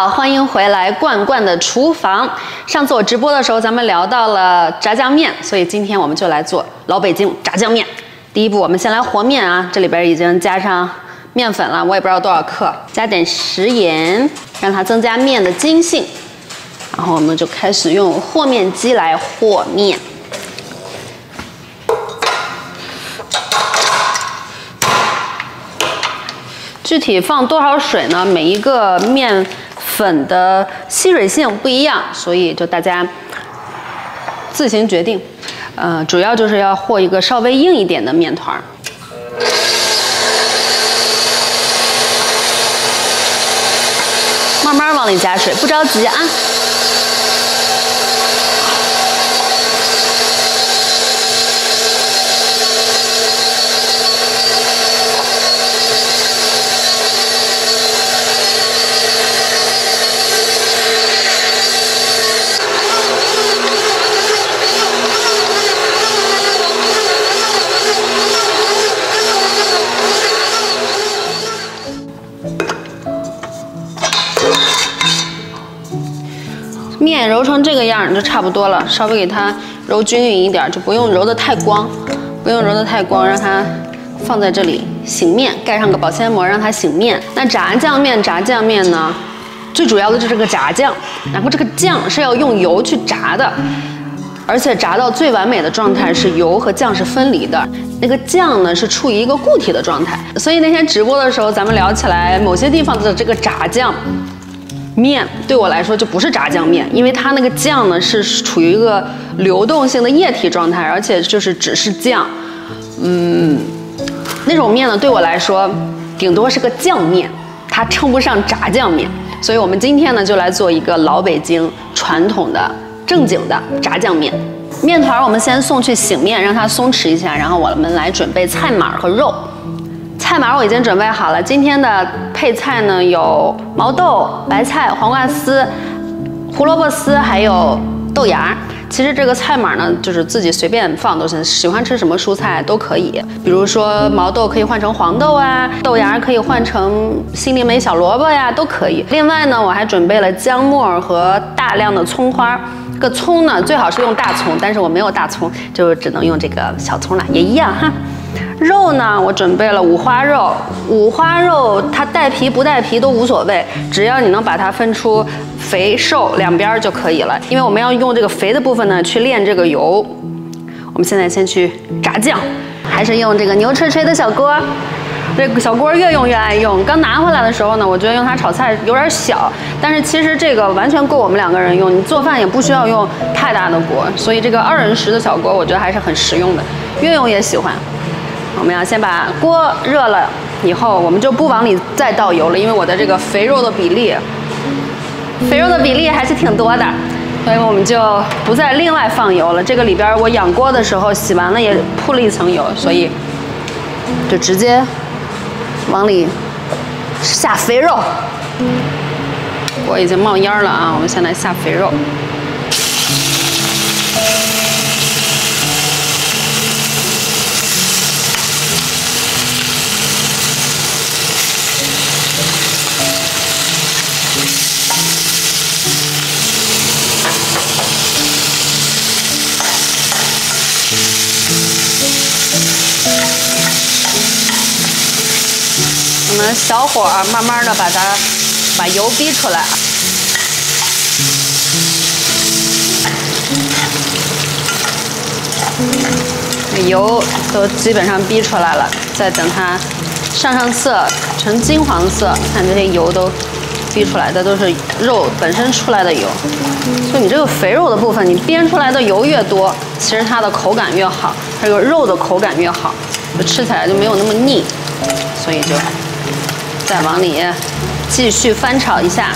好，欢迎回来罐罐的厨房。上次我直播的时候，咱们聊到了炸酱面，所以今天我们就来做老北京炸酱面。第一步，我们先来和面啊，这里边已经加上面粉了，我也不知道多少克，加点食盐，让它增加面的筋性。然后我们就开始用和面机来和面。 具体放多少水呢？每一个面粉的吸水性不一样，所以就大家自行决定。主要就是要和一个稍微硬一点的面团。慢慢往里加水，不着急啊。 面揉成这个样就差不多了，稍微给它揉均匀一点，就不用揉得太光，让它放在这里醒面，盖上个保鲜膜让它醒面。那炸酱面呢，最主要的就是这个炸酱，然后这个酱是要用油去炸的，而且炸到最完美的状态是油和酱是分离的，那个酱呢是处于一个固体的状态。所以那天直播的时候，咱们聊起来某些地方的这个炸酱。 面对我来说就不是炸酱面，因为它那个酱呢是处于一个流动性的液体状态，而且就是只是酱，那种面呢对我来说顶多是个酱面，它称不上炸酱面。所以我们今天呢就来做一个老北京传统的正经的炸酱面。面团我们先送去醒面，让它松弛一下，然后我们来准备菜码和肉。 菜码我已经准备好了，今天的配菜呢有毛豆、白菜、黄瓜丝、胡萝卜丝，还有豆芽。其实这个菜码呢，就是自己随便放都行，喜欢吃什么蔬菜都可以。比如说毛豆可以换成黄豆啊，豆芽可以换成心灵梅小萝卜呀，都可以。另外呢，我还准备了姜末和大量的葱花。这个葱呢，最好是用大葱，但是我没有大葱，就只能用这个小葱了，也一样哈。 肉呢，我准备了五花肉。五花肉它带皮不带皮都无所谓，只要你能把它分出肥瘦两边就可以了。因为我们要用这个肥的部分呢去炼这个油。我们现在先去炸酱，还是用这个牛吹吹的小锅。这个小锅越用越爱用。刚拿回来的时候呢，我觉得用它炒菜有点小，但是其实这个完全够我们2个人用。你做饭也不需要用太大的锅，所以这个2人食的小锅我觉得还是很实用的，越用越喜欢。 我们要先把锅热了以后，我们就不往里再倒油了，因为我的这个肥肉的比例还是挺多的，所以我们就不再另外放油了。这个里边我养锅的时候洗完了也铺了一层油，所以就直接往里下肥肉。锅已经冒烟了啊，我们先来下肥肉。 我们小火慢慢的把油逼出来，油都基本上逼出来了，再等它上色成金黄色，看这些油都逼出来的都是肉本身出来的油，所以你这个肥肉的部分，你煸出来的油越多，其实它的口感越好，它这个肉的口感越好，就吃起来就没有那么腻，所以就。 再往里继续翻炒一下，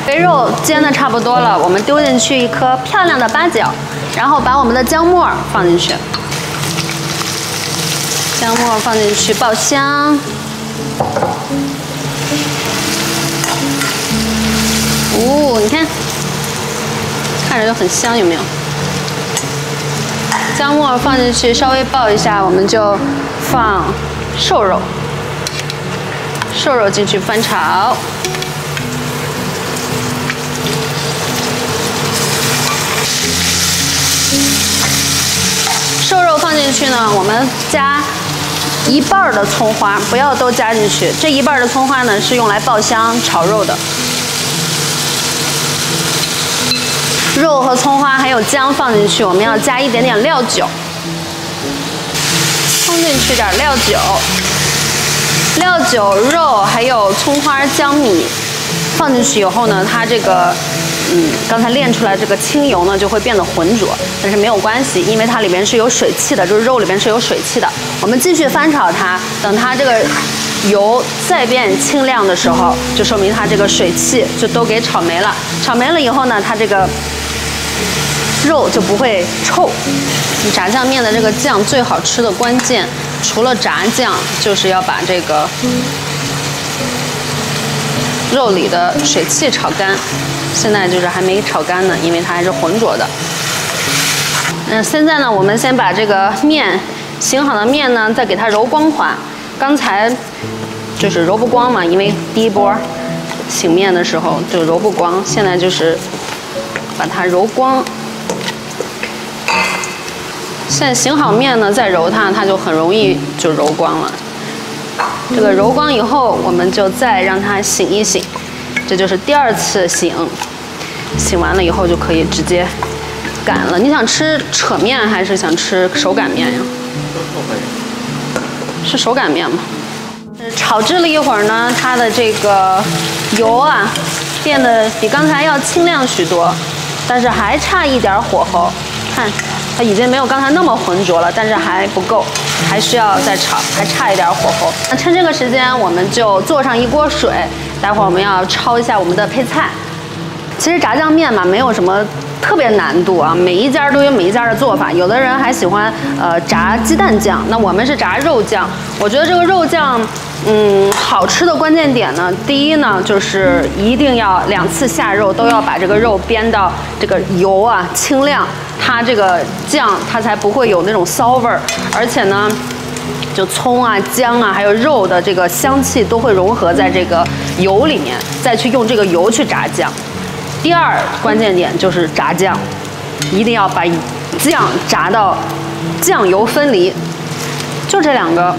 肥肉煎的差不多了，我们丢进去一颗漂亮的八角，然后把我们的姜末放进去，姜末放进去爆香。你看，看着就很香，有没有？姜末放进去，稍微爆一下，我们就放瘦肉。瘦肉进去翻炒。瘦肉放进去呢，我们加1半的葱花，不要都加进去。这1半的葱花呢是用来爆香炒肉的。肉和葱花还有姜放进去，我们要加一点点料酒，冲进去点料酒。料酒、肉还有葱花、姜米放进去以后呢，它这个刚才炼出来这个清油呢就会变得浑浊，但是没有关系，因为它里面是有水汽的，就是肉里面是有水汽的。我们继续翻炒它，等它这个油再变清亮的时候，就说明它这个水汽就都给炒没了。炒没了以后呢，它这个肉就不会臭。炸酱面的这个酱最好吃的关键，除了炸酱，就是要把这个肉里的水汽炒干。现在就是还没炒干呢，因为它还是浑浊的。现在呢，我们先把这个面醒好的面呢，再给它揉光滑。刚才就是揉不光嘛，因为第一波醒面的时候就揉不光，现在就是把它揉光。现在醒好面呢，再揉它，它就很容易就揉光了。这个揉光以后，我们就再让它醒一醒。这就是第2次醒，醒完了以后就可以直接擀了。你想吃扯面还是想吃手擀面呀？是手擀面吗？炒制了一会儿呢，它的这个油啊变得比刚才要清亮许多，但是还差一点火候。看，它已经没有刚才那么浑浊了，但是还不够，还需要再炒，还差一点火候。那趁这个时间，我们就做上一锅水。待会儿我们要焯一下我们的配菜。其实炸酱面嘛，没有什么特别难度啊，每一家都有每一家的做法。有的人还喜欢炸鸡蛋酱，那我们是炸肉酱。我觉得这个肉酱，好吃的关键点呢，第一呢就是一定要2次下肉都要把这个肉煸到这个油啊清亮，它这个酱它才不会有那种骚味儿，而且呢。就葱啊、姜啊，还有肉的这个香气都会融合在这个油里面，再去用这个油去炸酱。第2关键点就是炸酱，一定要把酱炸到酱油分离，就这2个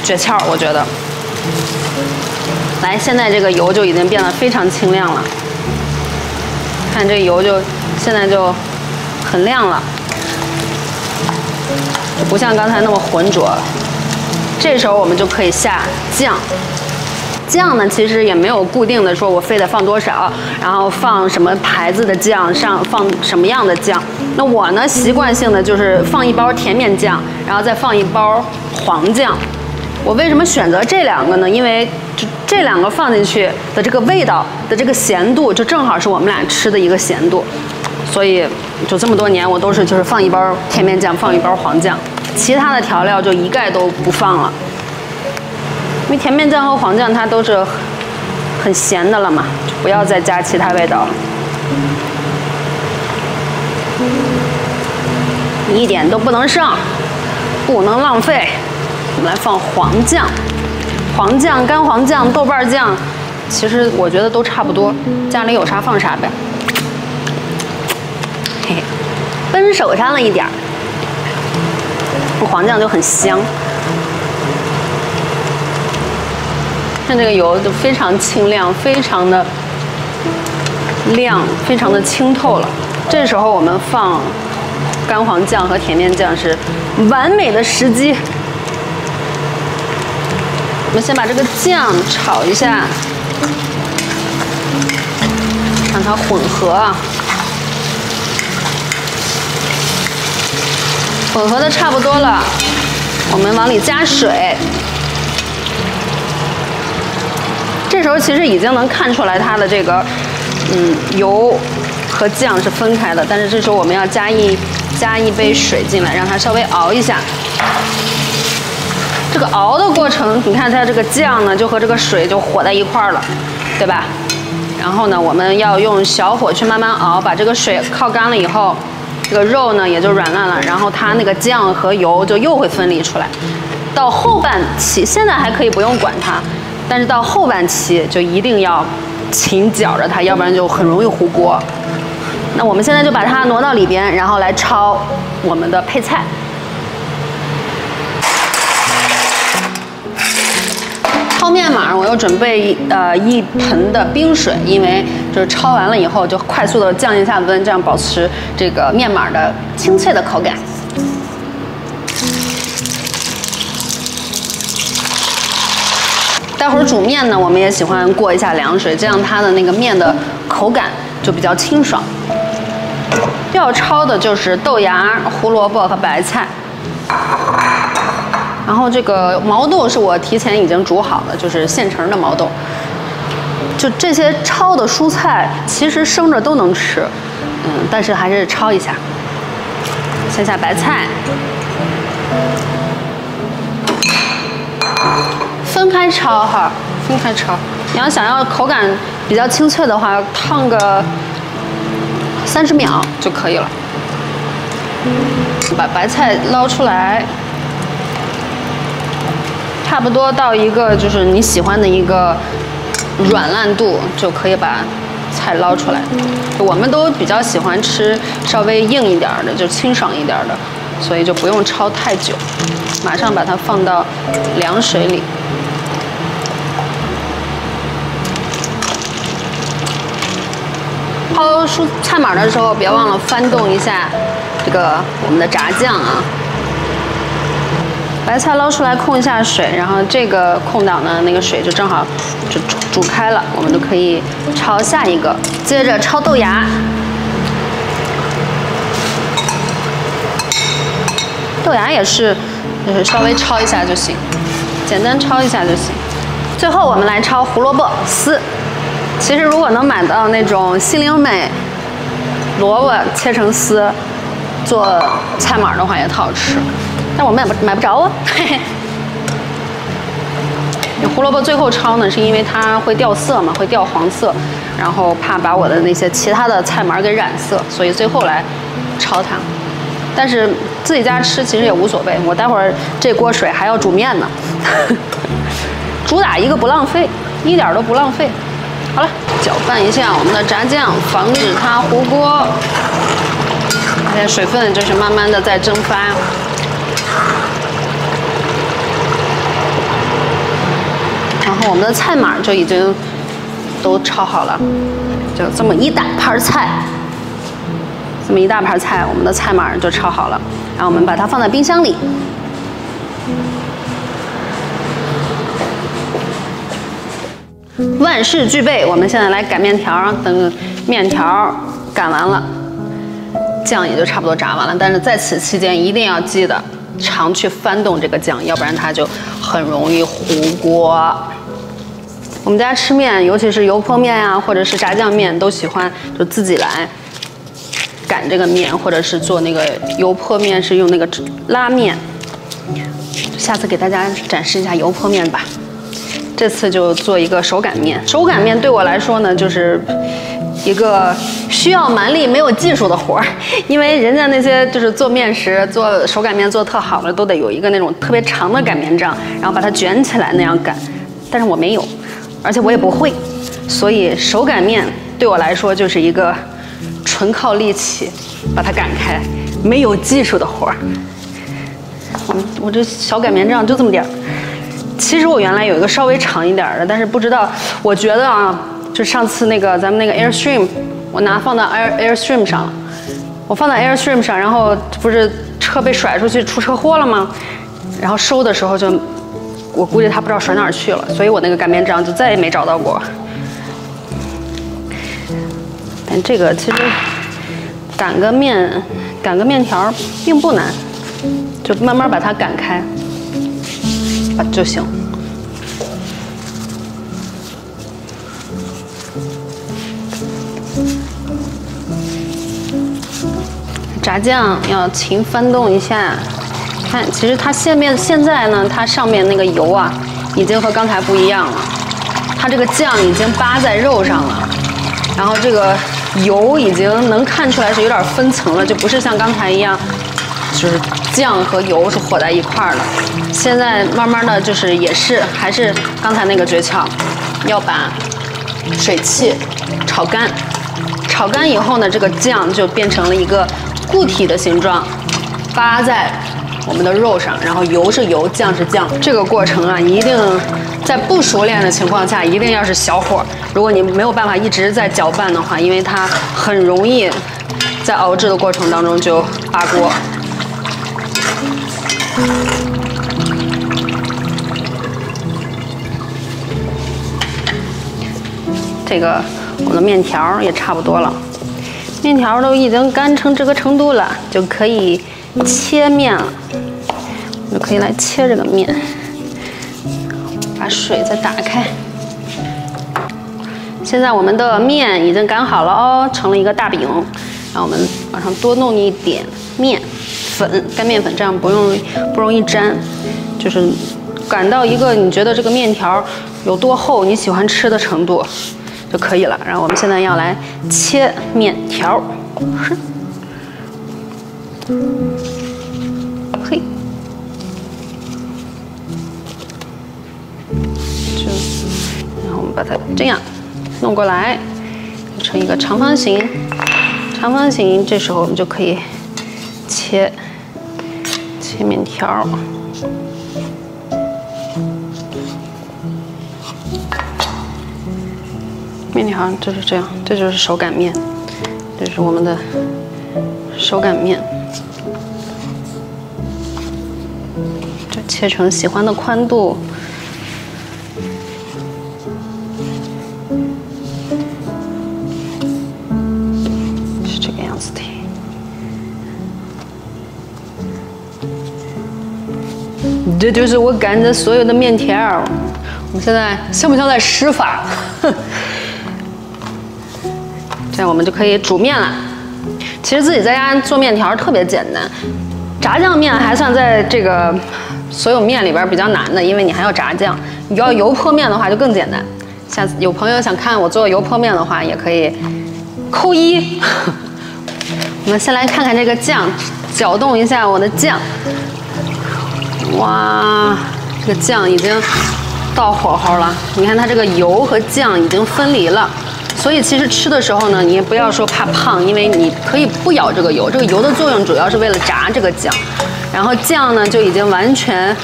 诀窍，我觉得。来，现在这个油就已经变得非常清亮了，看这油就现在就很亮了。不像刚才那么浑浊，这时候我们就可以下酱。酱呢，其实也没有固定的说我非得放多少，然后放什么牌子的酱，放什么样的酱。那我呢，习惯性的就是放1包甜面酱，然后再放1包黄酱。我为什么选择这2个呢？因为这2个放进去的这个味道的这个咸度，就正好是我们俩吃的一个咸度。所以就这么多年，我都是就是放1包甜面酱，放1包黄酱，其他的调料就一概都不放了。因为甜面酱和黄酱它都是很咸的了嘛，就不要再加其他味道了。一点都不能剩，不能浪费。我们来放黄酱，黄酱、干黄酱、豆瓣酱，其实我觉得都差不多，家里有啥放啥呗。嘿嘿，奔手上了一点儿，黄酱就很香。看这个油就非常清亮，非常的亮，非常的清透了。这时候我们放干黄酱和甜面酱是完美的时机。我们先把这个酱炒一下，让它混合。混合的差不多了，我们往里加水。这时候其实已经能看出来它的这个，油和酱是分开的，但是这时候我们要加一杯水进来，让它稍微熬一下。这个熬的过程，你看它这个酱呢，就和这个水就和在一块儿了，对吧？然后呢，我们要用小火去慢慢熬，把这个水靠干了以后，这个肉呢也就软烂了，然后它那个酱和油就又会分离出来。到后半期，现在还可以不用管它，但是到后半期就一定要勤搅着它，要不然就很容易糊锅。那我们现在就把它挪到里边，然后来焯我们的配菜。焯面码，我又准备1盆的冰水，因为就是焯完了以后就快速的降一下温，这样保持这个面码的清脆的口感。待会儿煮面呢，我们也喜欢过一下凉水，这样它的那个面的口感就比较清爽。要焯的就是豆芽、胡萝卜和白菜。然后这个毛豆是我提前已经煮好的，就是现成的毛豆。就这些焯的蔬菜，其实生着都能吃，但是还是焯一下。先下白菜，分开焯哈，分开焯。你要想要口感比较清脆的话，烫个30秒就可以了。把白菜捞出来。差不多到一个就是你喜欢的一个软烂度，就可以把菜捞出来。我们都比较喜欢吃稍微硬一点的，就清爽一点的，所以就不用焯太久。马上把它放到凉水里。焯蔬菜码的时候，别忘了翻动一下这个我们的炸酱啊。白菜捞出来控一下水，然后这个空档的那个水就正好就煮开了，我们就可以焯下一个。接着焯豆芽，豆芽也是稍微焯一下就行，简单焯一下就行。最后我们来焯胡萝卜丝。其实如果能买到那种西岭美萝卜切成丝做菜码的话，也特好吃。但我们买不着啊，嘿嘿。胡萝卜最后焯呢，是因为它会掉色嘛，会掉黄色，然后怕把我的那些其他的菜码给染色，所以最后来焯它。但是自己家吃其实也无所谓，我待会儿这锅水还要煮面呢，主打一个不浪费，一点都不浪费。好了，搅拌一下我们的炸酱，防止它糊锅。现在水分就是慢慢的在蒸发。然后我们的菜码就已经都焯好了，就这么一大盘菜，这么一大盘菜，我们的菜码就焯好了。然后我们把它放在冰箱里。万事俱备，我们现在来擀面条。等面条擀完了，酱也就差不多炸完了。但是在此期间一定要记得常去翻动这个酱，要不然它就很容易糊锅。我们家吃面，尤其是油泼面啊，或者是炸酱面，都喜欢就自己来擀这个面，或者是做那个油泼面是用那个拉面。下次给大家展示一下油泼面吧。这次就做一个手擀面。手擀面对我来说呢，就是一个需要蛮力没有技术的活儿，因为人家那些就是做面食、做手擀面做特好的，都得有一个那种特别长的擀面杖，然后把它卷起来那样擀。但是我没有，而且我也不会，所以手擀面对我来说就是一个纯靠力气把它擀开，没有技术的活儿。我这小擀面杖就这么点儿。其实我原来有一个稍微长一点的，但是不知道，我觉得啊，就上次那个咱们那个 Airstream， 我放到 Airstream 上了，我放到 Airstream 上，然后不是车被甩出去出车祸了吗？然后收的时候就，我估计他不知道甩哪儿去了，所以我那个擀面杖就再也没找到过。但这个其实擀个面条并不难，就慢慢把它擀开。就行。炸酱要勤翻动一下，看，其实它现在呢，它上面那个油啊，已经和刚才不一样了，它这个酱已经扒在肉上了，然后这个油已经能看出来是有点分层了，就不是像刚才一样，就是酱和油是和在一块儿的。现在慢慢的就是还是刚才那个诀窍，要把水汽炒干。炒干以后呢，这个酱就变成了一个固体的形状，扒在我们的肉上，然后油是油，酱是酱。这个过程啊，一定在不熟练的情况下，一定要是小火。如果你没有办法一直在搅拌的话，因为它很容易在熬制的过程当中就扒锅。这个我们的面条也差不多了，面条都已经干成这个程度了，就可以切面了。就可以来切这个面，把水再打开。现在我们的面已经擀好了哦，成了一个大饼。然后我们往上多弄一点面粉，干面粉，这样不容易粘。就是擀到一个你觉得这个面条有多厚，你喜欢吃的程度就可以了。然后我们现在要来切面条，嘿。然后我们把它这样弄过来，成一个长方形。长方形，这时候我们就可以切面条。面条就是这样，这就是手擀面，这是我们的手擀面。就切成喜欢的宽度。这就是我擀的所有的面条。我们现在像不像在施法？这样我们就可以煮面了。其实自己在家做面条特别简单，炸酱面还算在这个所有面里边比较难的，因为你还要炸酱。你要油泼面的话就更简单。下次有朋友想看我做油泼面的话，也可以扣1。我们先来看看这个酱，搅动一下我的酱。哇，这个酱已经到火候了。你看它这个油和酱已经分离了，所以其实吃的时候呢，你也不要说怕胖，因为你可以不舀这个油。这个油的作用主要是为了炸这个酱，然后酱呢就已经完全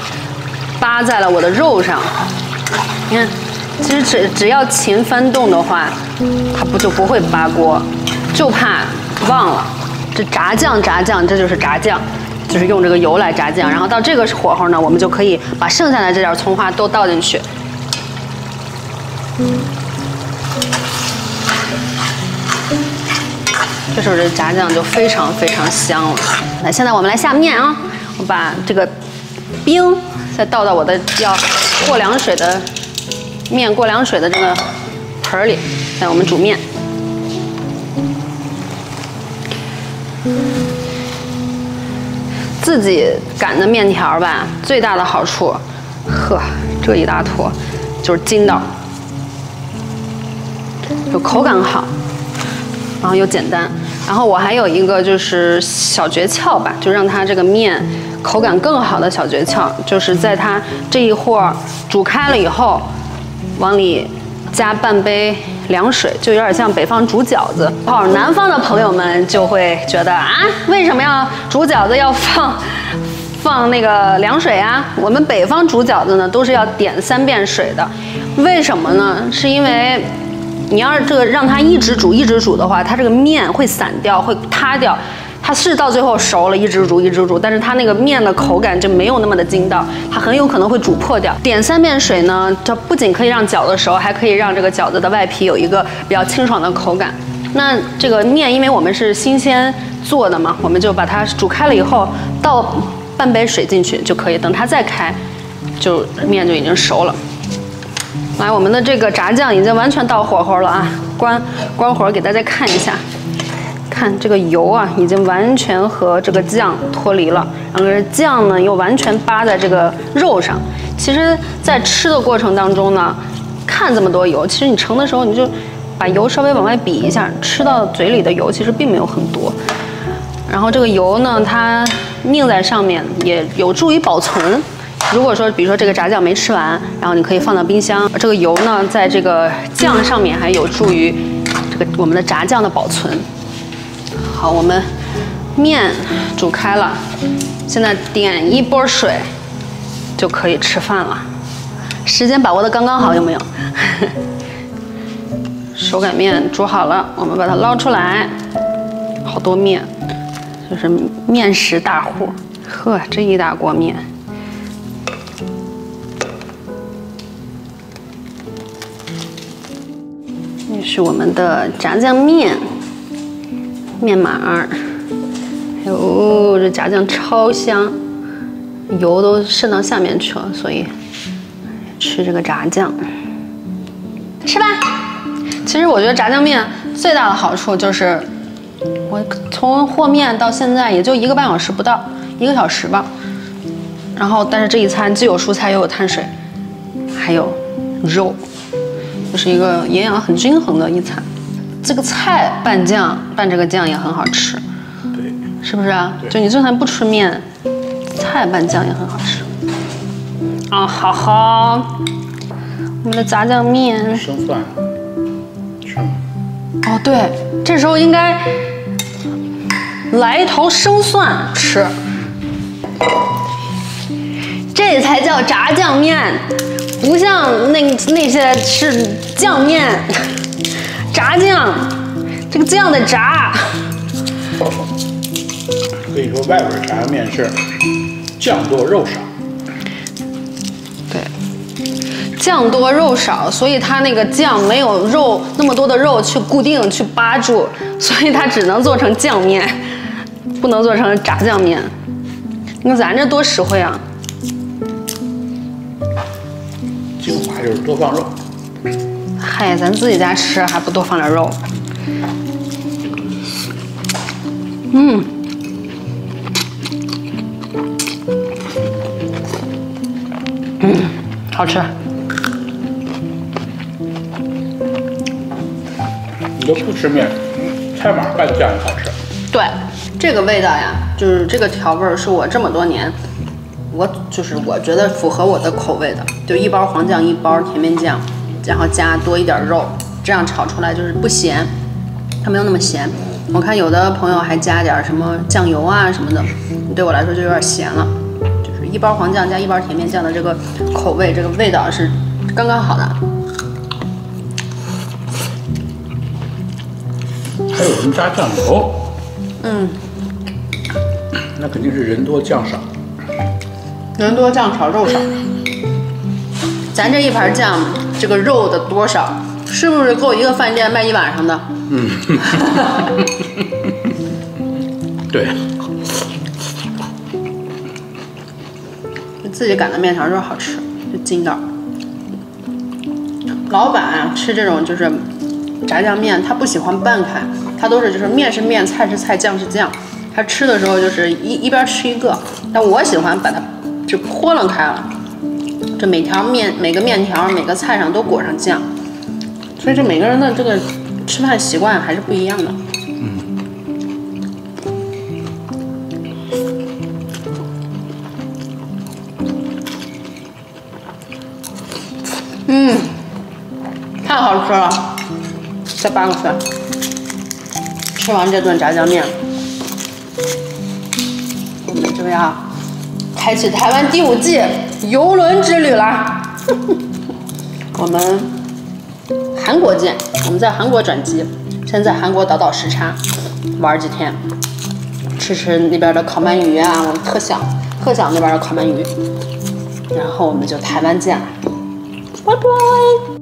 扒在了我的肉上。你看，其实只要勤翻动的话，它就不会扒锅，就怕忘了。这炸酱，这就是炸酱。就是用这个油来炸酱，然后到这个火候呢，我们就可以把剩下的这点葱花都倒进去。这时候这炸酱就非常非常香了。那现在我们来下面啊，我把这个冰再倒到我的要过凉水的面过凉水的这个盆里。现在我们煮面。自己擀的面条吧，最大的好处，这一大坨就是筋道，有口感好，然后又简单。然后我还有一个就是小诀窍吧，就让它这个面口感更好的小诀窍，就是在它这一会煮开了以后，往里加半杯凉水，就有点像北方煮饺子。南方的朋友们就会觉得啊，为什么要煮饺子要放那个凉水啊？我们北方煮饺子呢，都是要点3遍水的。为什么呢？是因为你要是这个让它一直煮的话，它这个面会散掉，会塌掉。它是到最后熟了，一直煮，但是它那个面的口感就没有那么的筋道，它很有可能会煮破掉。点3遍水呢，它不仅可以让饺子熟，还可以让这个饺子的外皮有一个比较清爽的口感。那这个面，因为我们是新鲜做的嘛，我们就把它煮开了以后，倒半杯水进去就可以，等它再开，面就已经熟了。来，我们的这个炸酱已经完全到火候了啊，关火给大家看一下。看这个油啊，已经完全和这个酱脱离了，然后这酱呢又完全扒在这个肉上。其实，在吃的过程当中呢，看这么多油，其实你盛的时候你就把油稍微往外比一下，吃到嘴里的油其实并没有很多。然后这个油呢，它拧在上面也有助于保存。如果说，比如说这个炸酱没吃完，然后你可以放到冰箱。这个油呢，在这个酱上面还有助于这个我们的炸酱的保存。好，我们面煮开了，现在点一波水就可以吃饭了。时间把握的刚刚好，有没有？手擀面煮好了，我们把它捞出来。好多面，就是面食大户。呵，这一大锅面。这是我们的炸酱面，面码儿。哎呦，这炸酱超香，油都渗到下面去了，所以吃这个炸酱。吃吧。其实我觉得炸酱面最大的好处就是，我从和面到现在也就1个半小时不到，1个小时吧。然后，但是这一餐既有蔬菜又有碳水，还有肉。就是一个营养很均衡的一餐。这个菜拌酱拌这个酱也很好吃，对，是不是啊？就你就算不吃面，菜拌酱也很好吃。啊，好好，我们的炸酱面。生蒜，是吗？哦，对，这时候应该来一头生蒜吃，这才叫炸酱面。不像那些是酱面，炸酱，这个酱得炸。可以说外边炸酱面是酱多肉少。对，酱多肉少，所以它那个酱没有肉那么多的肉去固定去扒住，所以它只能做成酱面，不能做成炸酱面。你看咱这多实惠啊！精华就是多放肉。嗨，咱自己家吃还不多放点肉？好吃。你都不吃面，菜码拌酱也好吃。对，这个味道呀，就是这个调味儿是我这么多年，我觉得符合我的口味的，就1包黄酱，1包甜面酱，然后加多一点肉，这样炒出来就是不咸，它没有那么咸。我看有的朋友还加点什么酱油啊什么的，对我来说就有点咸了。就是1包黄酱加1包甜面酱的这个口味，这个味道是刚刚好的。还有人加酱油，那肯定是人多酱少。人多酱少肉少，咱这一盘酱，这个肉的多少，是不是够一个饭店卖1晚上的？对。自己擀的面条就是好吃，就筋道。老板啊，吃这种就是炸酱面，他不喜欢拌开，他都是就是面是面，菜是菜，酱是酱。他吃的时候就是一边吃一个，但我喜欢把它就泼楞开了，这每个面条每个菜上都裹上酱，所以这每个人的这个吃饭习惯还是不一样的。太好吃了，再扒个蒜。吃完这顿炸酱面，我们就要开启台湾第5季邮轮之旅啦！我们韩国见，我们在韩国转机，先在韩国倒时差，玩几天，吃那边的烤鳗鱼啊，我特想那边的烤鳗鱼，然后我们就台湾见了，拜拜。